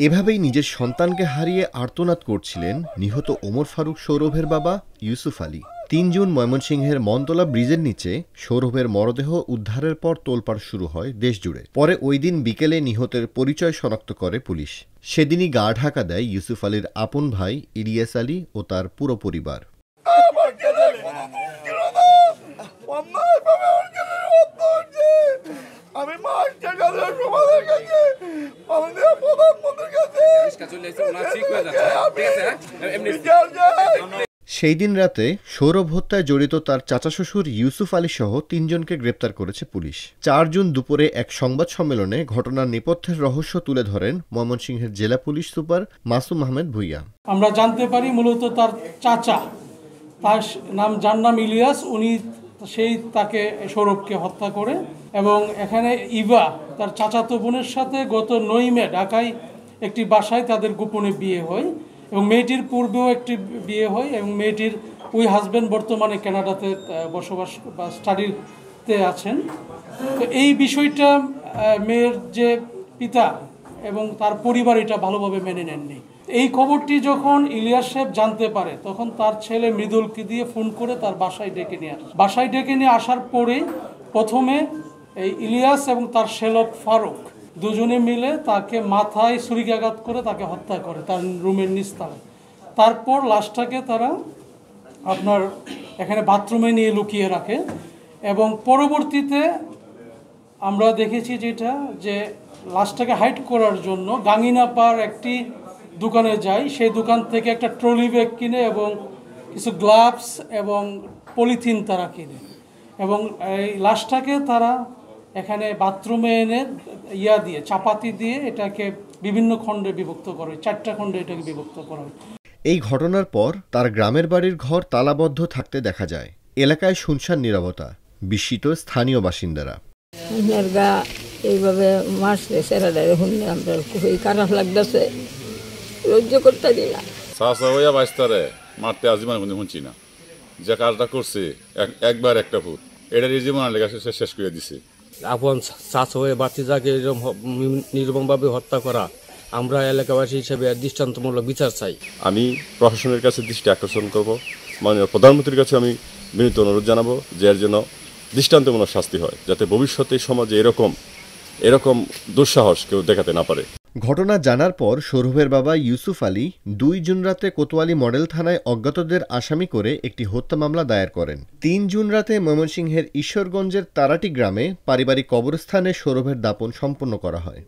এভাবেই নিজের সন্তানকে হারিয়ে আর্তনাদ করছিলেন নিহত ওমর ফারুক সৌরভের বাবা ইউসুফ আলী। ৩ জুন ময়মনসিংহের মনতলা ব্রিজের নিচে সৌরভের মরদেহ উদ্ধারের পর তোলপাড় শুরু হয় দেশজুড়ে। পরে ওই দিন বিকেলে নিহতের পরিচয় শনাক্ত করে পুলিশ। সেদিনই গা ঢাকা দেয় ইউসুফ আলীর আপন ভাই ইলিয়াস আলী ও তার পুরো পরিবার। সেই দিন রাতে সৌরভ হত্যায় জড়িত তার চাচা শ্বশুর ইউসুফ আলী সহ ৩ জনকে গ্রেপ্তার করেছে পুলিশ। ৪ জুন দুপুরে এক সংবাদ সম্মেলনে ঘটনার নেপথ্যের রহস্য তুলে ধরেন ময়মনসিংহের জেলা পুলিশ সুপার মাসুম আহমেদ ভুইয়া। আমরা জানতে পারি মূলত তার চাচা, যার নাম ইলিয়াস, উনি তাকে সৌরভকে হত্যা করে এবং এখানে ইভা তার চাচাতো বোনের সাথে গত 9 মে ঢাকায় একটি বাসায় তাদের গোপনে বিয়ে হয় এবং মেয়েটির পূর্বেও একটি বিয়ে হয় এবং মেয়েটির ওই হাজব্যান্ড বর্তমানে কানাডাতে বসবাস বা স্টাডিতে আছেন। তো এই বিষয়টা মেয়ের যে পিতা এবং তার পরিবার এটা ভালোভাবে মেনে নেননি। এই খবরটি যখন ইলিয়াস সাহেব জানতে পারে তখন তার ছেলে মৃদুলকে দিয়ে ফোন করে তার বাসায় ডেকে নিয়ে আসে। বাসায় ডেকে নিয়ে আসার পরে প্রথমে এই ইলিয়াস এবং তার শ্যালক ফারুক দুজনে মিলে তাকে মাথায় ছুরিকাঘাত করে তাকে হত্যা করে তার রুমের নিচতলায়। তারপর লাশটাকে তারা আপনার এখানে বাথরুমে নিয়ে লুকিয়ে রাখে এবং পরবর্তীতে আমরা দেখেছি যেটা যে লাশটাকে হাইড করার জন্য গাঙ্গিনাপার একটি দোকানে যায়। সেই দোকান থেকে একটা ট্রলি ব্যাগ কিনে এবং কিছু গ্লাভস এবং পলিথিন তারা কিনে এবং এই লাশটাকে তারা এখানে বাথরুমে এনে দিয়ে চাপাতি দিয়ে এটাকে বিভিন্ন খণ্ডে বিভক্ত করে, 4টা খণ্ডে এটাকে বিভক্ত করা হয়। এই ঘটনার পর তার গ্রামের বাড়ির ঘর তালাবদ্ধ থাকতে দেখা যায়। এলাকায় শুনশান নীরবতা, বিস্মিত স্থানীয় বাসিন্দারা। এইভাবে মারছে সেরাদারে শুনলে আমরা খুবই খারাপ লাগতেছে, সহ্য করতে দিলাম। চাষা হইয়া বাইস্তারে মারতে আজীবন কোনো শুনছি না। যে কাজটা করছে একবার একটা ভূত এটা জীবন লেগে শেষ করে দিছে। আপন চাষ হয়ে বাচ্চাকে এরকম নির্মমভাবে হত্যা করা, আমরা এলাকাবাসী হিসেবে দৃষ্টান্তমূলক বিচার চাই। আমি প্রশাসনের কাছে দৃষ্টি আকর্ষণ করব, মাননীয় প্রধানমন্ত্রীর কাছে আমি বিনীত অনুরোধ জানাবো যে এর জন্য দৃষ্টান্তমূলক শাস্তি হয়, যাতে ভবিষ্যতে সমাজে এরকম দুঃসাহস কেউ দেখাতে না পারে। ঘটনা জানার পর সৌরভের বাবা ইউসুফ আলী 2 জুন রাতে কোতোয়ালি মডেল থানায় অজ্ঞাতদের আসামি করে একটি হত্যা মামলা দায়ের করেন। 3 জুন রাতে ময়মনসিংহের ঈশ্বরগঞ্জের তারাটি গ্রামে পারিবারিক কবরস্থানে সৌরভের দাপন সম্পন্ন করা হয়।